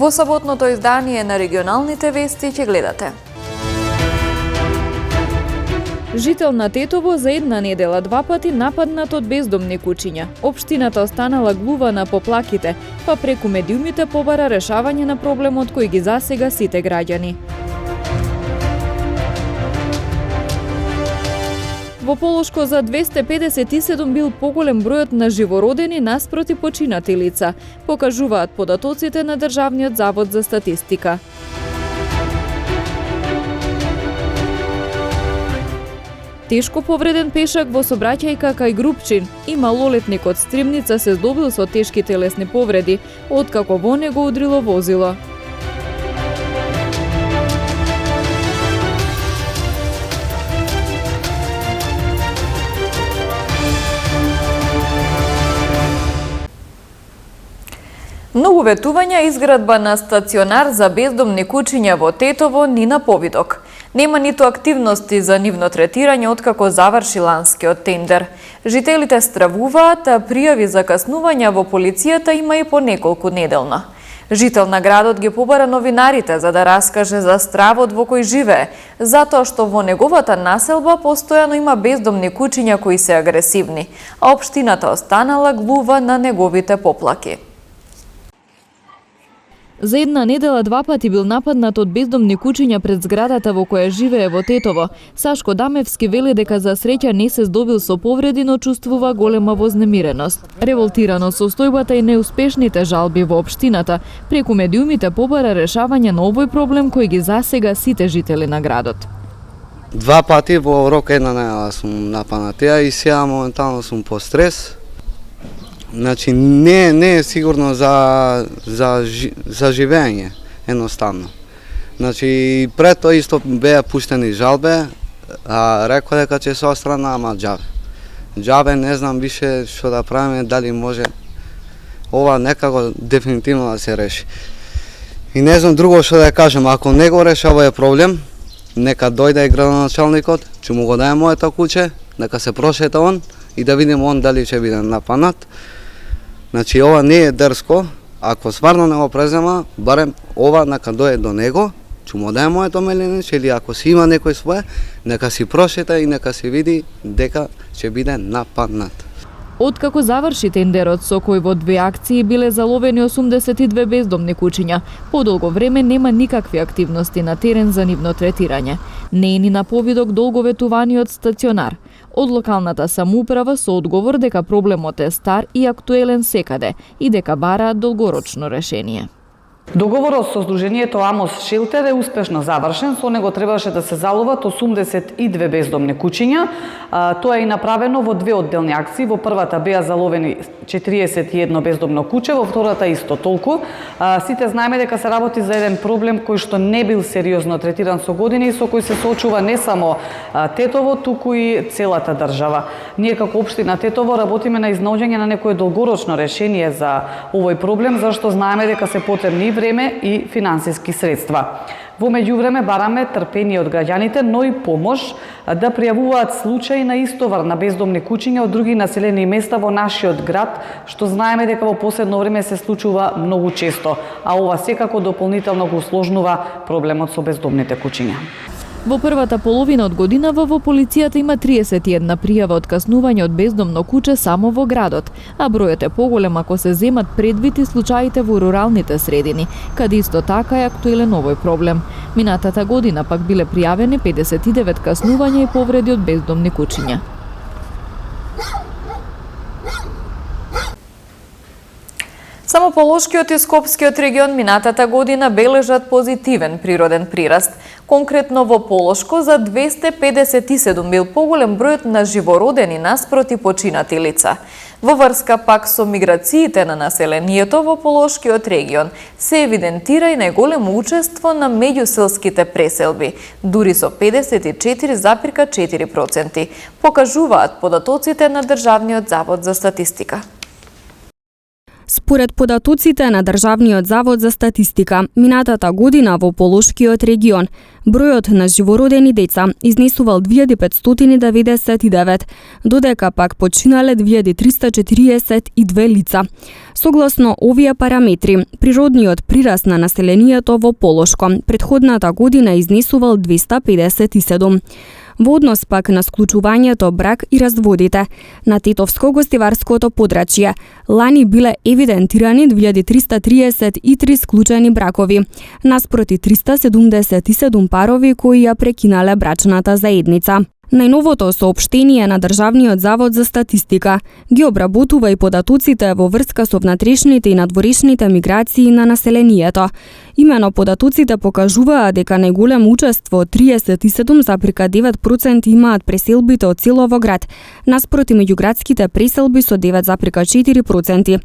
Во саботното издание на регионалните вести ќе гледате. Жител на Тетово за една недела 2 пати нападнат од бездомни кучиња. Општината останала глувана по плаките, па преку медиумите побара решавање на проблемот кој ги засега сите граѓани. Во Полошко за 257 бил поголем бројот на живородени наспроти починати лица, покажуваат податоците на Државниот завод за статистика. Тешко повреден пешак во сообраќајка кај Групчин и малолетник од Стримница се здобил со тешки телесни повреди, откако во него удрило возило. Многу ветувања изградба на стационар за бездомни кучиња во Тетово ни на повидок. Нема ниту активности за нивно третирање откако заврши ланскиот тендер. Жителите стравуваат, а пријави за каснувања во полицијата има и по неколку неделно. Жител на градот ги побара новинарите за да раскаже за стравот во кој живее, затоа што во неговата населба постојано има бездомни кучиња кои се агресивни, а општината останала глува на неговите поплаки. За една недела 2 пати бил нападнат од бездомни кучиња пред зградата во која живее во Тетово. Сашко Дамевски вели дека за среќа не се здобил со повреди, но чувствува голема вознемиреност. Револтирано состојбата и неуспешните жалби во општината, преку медиумите побара решавање на овој проблем кој ги засега сите жители на градот. 2 пати во рок една недела сум нападнат и сега моментално сум по стрес. Значи не е сигурно за живење, едноставно. Значи пред тоа исто беа пуштени жалбе, а рекоа дека ќе се острана, ама џабе. Џабе не знам више што да правиме, дали може ова некако дефинитивно да се реши. И не знам друго што да кажем, ако не го реша овој проблем, нека дојде и градоначалникот, ќе му го даде моето куче, нека се прошета он и да видиме он дали ќе биде нападнат. Значи ова не е дрско, ако стварно не го презема, барем ова нека дојде до него, ќе му даде моето мелениче или ако си има некој свое, нека си прошета и нека се види дека ќе биде нападнат. Откако заврши тендерот со кој во 2 акции биле заловени 82 бездомни кучиња, подолго време нема никакви активности на терен за нивно третирање. Не е ни на повидок долговетуваниот стационар. Од локалната самоуправа со одговор дека проблемот е стар и актуелен секаде и дека бараат долгорочно решение. Договорот со Сдруженијето Амос Шелтер е успешно завршен, со него требаше да се заловат 82 бездомни кучиња. Тоа е и направено во 2 одделни акции. Во првата беа заловени 41 бездомно куче, во втората исто толку. Сите знаеме дека се работи за еден проблем кој што не бил сериозно третиран со години и со кој се соочува не само Тетово, туку и целата држава. Ние како општина Тетово работиме на изнаоѓање на некое долгорочно решение за овој проблем, зашто знаеме дека се потребни време и финансиски средства. Во меѓувреме бараме трпение од граѓаните, но и помош да пријавуваат случаи на истовар на бездомни кучиња од други населени места во нашиот град, што знаеме дека во последно време се случува многу често, а ова секако дополнително го усложнува проблемот со бездомните кучиња. Во првата половина од годинава во полицијата има 31 пријава од каснување од бездомно куче само во градот, а бројот е поголем ако се земат предвид и случаите во руралните средини, каде исто така е актуелен овој проблем. Минатата година пак биле пријавени 59 каснувања и повреди од бездомни кучиња. Само Полошкиот и Скопскиот регион минатата година бележат позитивен природен прираст. Конкретно во Полошко за 257 бил поголем бројот на живородени наспроти починати лица. Во врска пак со миграциите на населението во Полошкиот регион се евидентира и најголемо учество на меѓуселските преселби, дури со 54,4%, покажуваат податоците на Државниот завод за статистика. Според податоците на Државниот завод за статистика, минатата година во Полошкиот регион, бројот на живородени деца изнесувал 2599, додека пак починале 2342 лица. Согласно овие параметри, природниот прираст на населението во Полошко претходната година изнесувал 257. Во однос пак на склучувањето брак и разводите на Тетовско-гостиварското подрачје, лани биле евидентирани 2333 склучени бракови, наспроти 377 парови кои ја прекинале брачната заедница. Најновото соопштение на Државниот завод за статистика ги обработува и податоците во врска со внатрешните и надворешните миграции на населението. Имено податоците покажуваат дека најголемо учество, 37,9% имаат преселбите од село во град, наспроти меѓуградските преселби со 9,4%.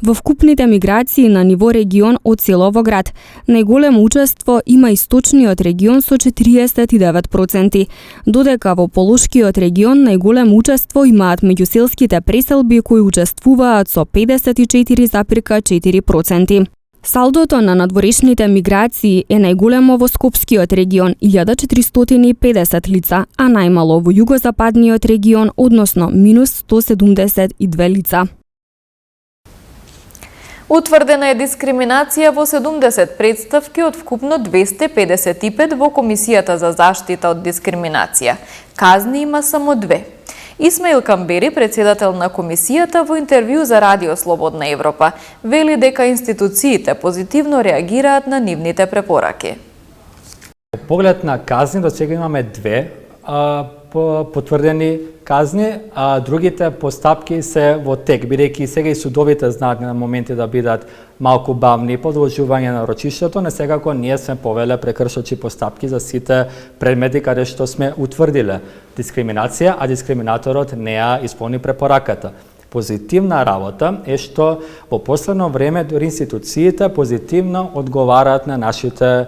Во вкупните миграции на ниво регион од село во град, најголемо учество има источниот регион со 49%, додека во Полошкиот регион најголемо учество имаат меѓуселските преселби кои учествуваат со 54,4%. Салдото на надворешните миграции е најголемо во Скопскиот регион 1450 лица, а најмало во југозападниот регион, односно минус 172 лица. Утврдена е дискриминација во 70 представки од вкупно 255 во Комисијата за заштита од дискриминација. Казни има само 2. Исмаил Камбери, председател на комисијата, во интервју за Радио Слободна Европа, вели дека институциите позитивно реагираат на нивните препораки. По поглед на казни, до сега имаме 2 потврдени казни, а другите постапки се во тек, бидејќи сега и судовите знаат на моменти да бидат малку бавни продолжување на рочиштето, не секако ние сме повеле прекршочи постапки за сите предмети каде што сме утврдиле дискриминација, а дискриминаторот не ја исполни препораката. Позитивна работа е што во последно време дори институциите позитивно одговараат на нашите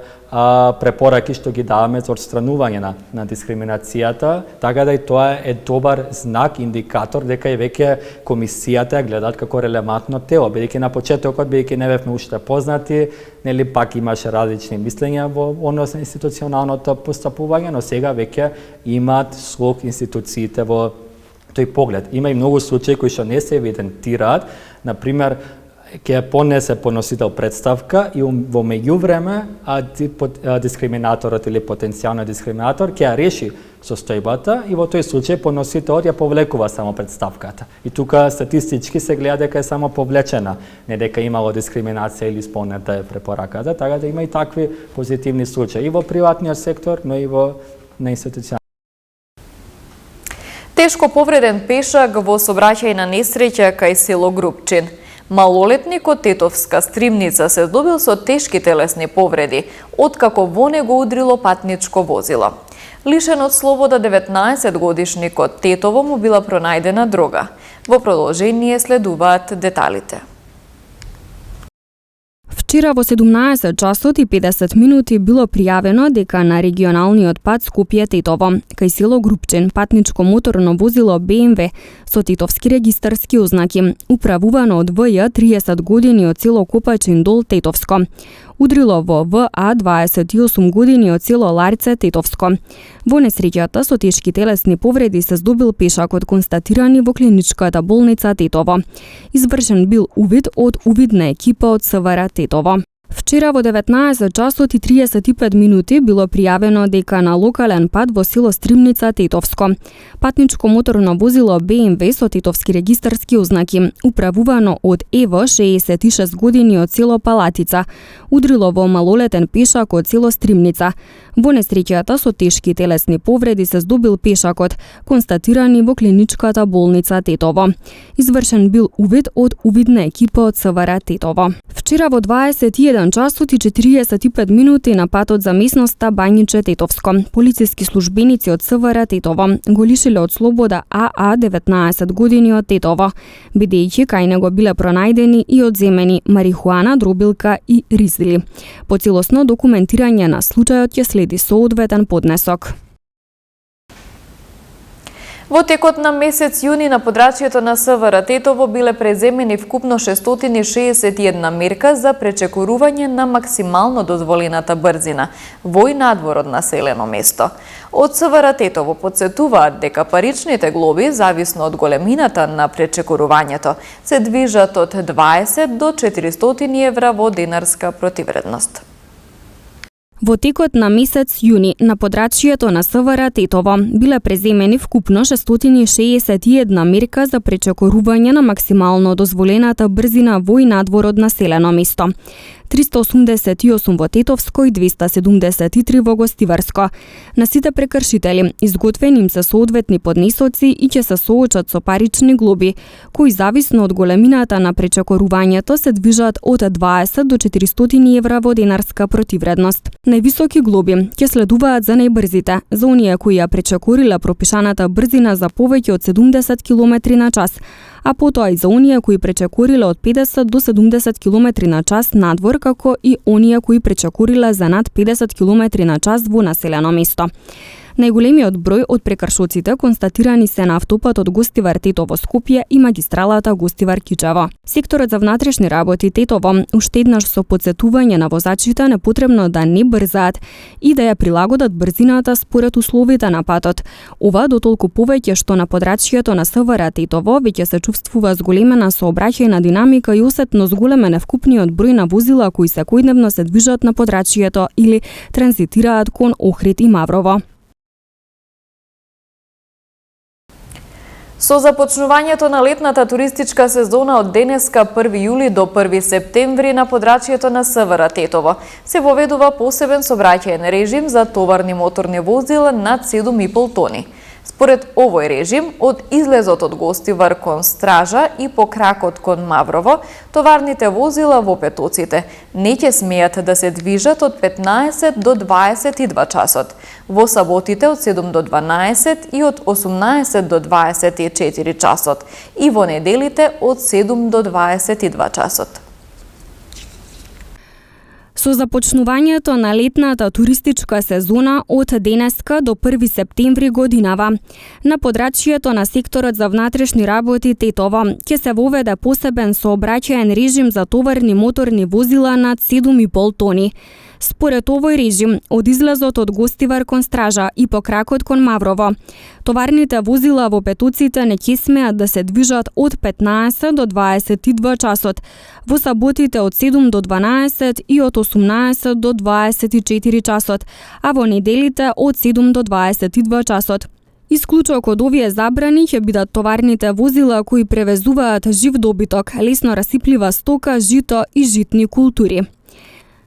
препораки што ги даваме за отстранување на дискриминацијата, така да и тоа е добар знак, индикатор дека и веќе комисијата ја гледаат како релевантно тело, бидејќи на почетокот, бидејќи не бевме уште познати, нели пак имаше различни мислења во однос на институционалното постапување, но сега веќе имаат слог институциите во тој поглед. Има и многу случаи кои што не се евидентираат, например, ќе понесе поносител представка и во меѓувреме дискриминаторот или потенцијалниот дискриминатор ќе ја реши состојбата и во тој случај поносителот ја повлекува само представката. И тука статистички се гледа дека е само повлечена, не дека имало дискриминација или исполнета е препораката, така да има и такви позитивни случаи и во приватниот сектор, но и во на институцијалниот. Тешко повреден пешак во сообраќајна несреќа кај село Групчин. Малолетник од Тетовска Стримница се здобил со тешки телесни повреди, откако во него удрило патничко возило. Лишен од слобода 19-годишникот Тетово му била пронајдена дрога. Во продолжение следуваат деталите. Вчера во 17 часот и 50 минути било пријавено дека на регионалниот пат Скопје-Тетово, кај село Групчин, патничко моторно возило БМВ со тетовски регистарски ознаки, управувано од ВЈ 30 години од село Копачин дол Тетовско, удрило во ВА 28 години од село Ларце Тетовско. Во несреќата со тешки телесни повреди се здобил пешакот, констатирани во клиничката болница Тетово. Извршен бил увид од увидна екипа од СВР Тетово. Вчера во 19 часот и 35 минути било пријавено дека на локален пат во село Стримница Тетовско патничко моторно возило БМВ со тетовски регистарски ознаки, управувано од ЕВ 66 години од село Палатица, удрило во малолетен пешак од село Стримница. Во несреќата со тешки телесни повреди се здобил пешакот, констатирани во клиничката болница Тетово. Извршен бил увид од увидна екипа од СВР Тетово. Вчера во 21 часот и 45 минути на патот за местноста Бањиче Тетовско, полициски службеници од СВР Тетово го лишиле од слобода АА 19 години од Тетово, бидејќи кај него биле пронајдени и одземени марихуана, дробилка и ризли. По целосно документирање на случајот ќе следи соодветен поднесок. Во текот на месец јуни на подрачјето на СВР Тетово биле преземени вкупно 661 мерка за пречекорување на максимално дозволената брзина во и надвор од населено место. Од СВР Тетово подсетуваат дека паричните глоби, зависно од големината на пречекорувањето, се движат од 20 до 400 евра во денарска противредност. Во текот на месец јуни на подрачјето на СВР Тетово биле преземени вкупно 661 мерка за пречекорување на максимално дозволената брзина во и надвор од населено место. 388 во Тетовско и 273 во Гостиварско. На сите прекршители изготвени им се соодветни поднесоци и ќе се соочат со парични глоби, кои зависно од големината на пречекорувањето се движат од 20 до 400 евра во денарска противредност. Највисоки глоби ќе следуваат за најбрзите, за оние кои ја пречекорила пропишаната брзина за повеќе од 70 км на час, а потоа и за оние кои пречекорила од 50 до 70 км на час надвор, како и оние кои пречекорила за над 50 км на час во населено место. Најголемиот број од прекршоците констатирани се на автопатот Гостивар Тетово Скопје и магистралата Гостивар Кичево. Секторот за внатрешни работи Тетово уште еднаш со подсетување на возачите непотребно да не брзаат и да ја прилагодат брзината според условите на патот. Ова дотолку повеќе што на подрачјето на СВР Тетово веќе се чувствува зголемена сообраќајна динамика и осетно зголемен вкупниот број на возила кои секојдневно се движат на подрачјето или транзитираат кон Охрид и Маврово. Со започнувањето на летната туристичка сезона од денеска 1 јули до 1 септември на подрачјето на СВР Тетово се воведува посебен сообраќајен режим за товарни моторни возила над 7,5 тони. Според овој режим, од излезот од Гостивар кон Стража и по кракот кон Маврово, товарните возила во петоците не ќе смеат да се движат од 15 до 22 часот, во саботите од 7 до 12 и од 18 до 24 часот и во неделите од 7 до 22 часот. Со започнувањето на летната туристичка сезона од денеска до 1 септември годинава, на подрачјето на секторот за внатрешни работи Тетово ќе се воведе посебен сообраќајен режим за товарни моторни возила над 7,5 тони. Според овој режим, од излезот од Гостивар кон Стража и по кракот кон Маврово, товарните возила во петоците не ќе смеат да се движат од 15 до 22 часот, во саботите од 7 до 12 и од 18 до 24 часот, а во неделите од 7 до 22 часот. Исклучок од овие забрани ќе бидат товарните возила кои превезуваат жив добиток, лесно расиплива стока, жито и житни култури.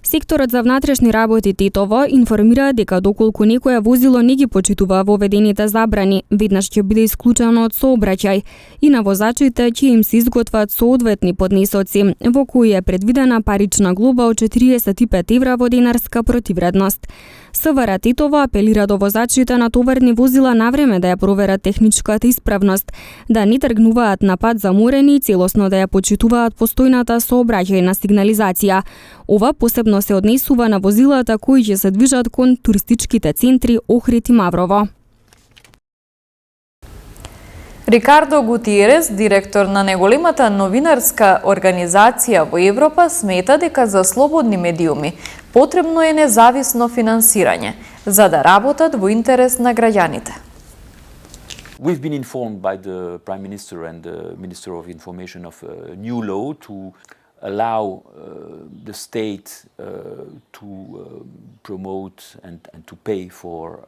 Секторот за внатрешни работи Тетово информира дека доколку некое возило не ги почитува воведените забрани, веднаш ќе биде исклучено од сообраќај и на возачите ќе им се изготват соодветни поднесоци, во кои е предвидена парична глоба од 45 евра во денарска противредност. СВР Тетово апелира до возачите на товарни возила навреме да ја проверат техничката исправност, да не тргнуваат на пат заморени и целосно да ја почитуваат постојната сообраќајна сигнализација. Ова посебно се однесува на возилата кои ќе се движат кон туристичките центри Охрид и Маврово. Рикардо Гутиерес, директор на најголемата новинарска организација во Европа, смета дека за слободни медиуми потребно е независно финансирање, за да работат во интерес на граѓаните. We've been informed by the Prime Minister and the Minister of Information of a new law to allow the state to promote and to pay for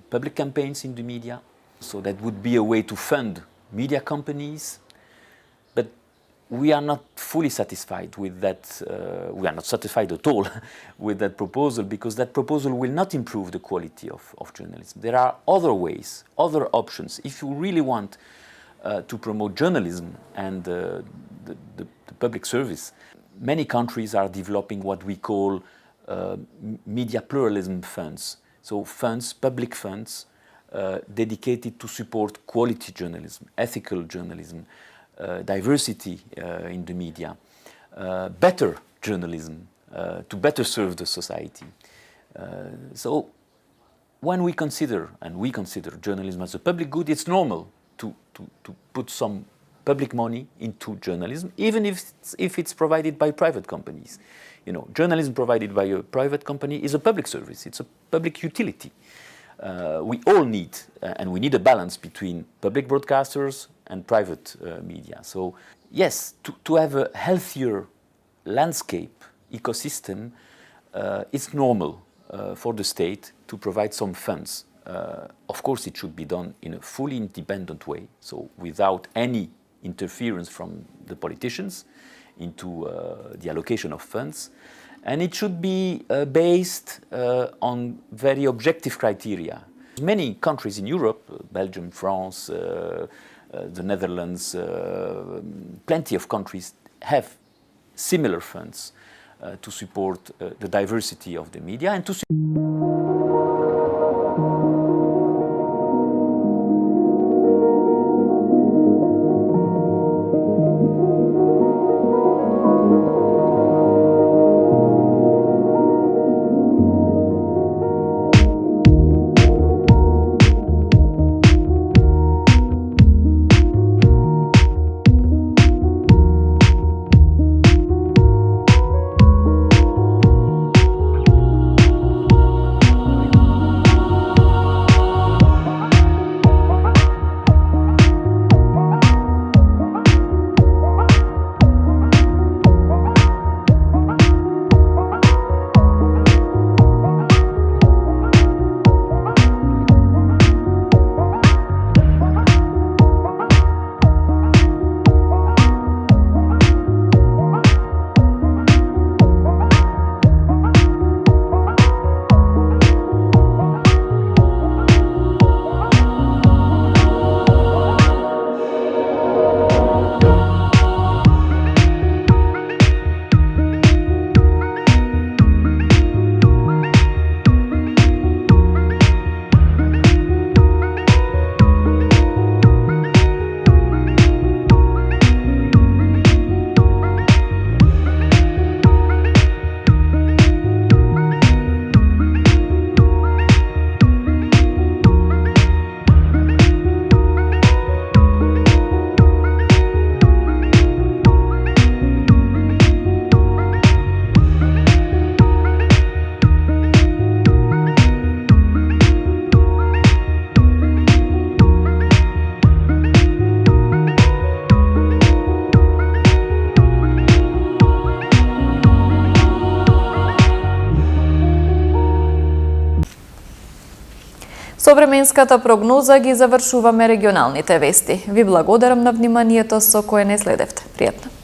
public campaigns in the media. So that would be a way to fund media companies, but we are not fully satisfied with that. We are not satisfied at all with that proposal, because that proposal will not improve the quality of journalism. There are other ways, other options. If you really want to promote journalism and the public service, many countries are developing what we call media pluralism funds. So funds, public funds, dedicated to support quality journalism, ethical journalism, diversity in the media, better journalism, to better serve the society. So when we consider journalism as a public good, it's normal to put some public money into journalism, even if it's provided by private companies. You know, journalism provided by a private company is a public service. It's a public utility. We all need, and we need a balance between public broadcasters and private media. So yes, to have a healthier landscape, ecosystem, it's normal for the state to provide some funds. Of course, it should be done in a fully independent way, so without any interference from the politicians into the allocation of funds. And it should be based on very objective criteria. Many countries in Europe, Belgium, France, the Netherlands, plenty of countries have similar funds to support the diversity of the media and to Со временската прогноза ги завршуваме регионалните вести. Ви благодарам на вниманието со кое не следевте. Пријатно.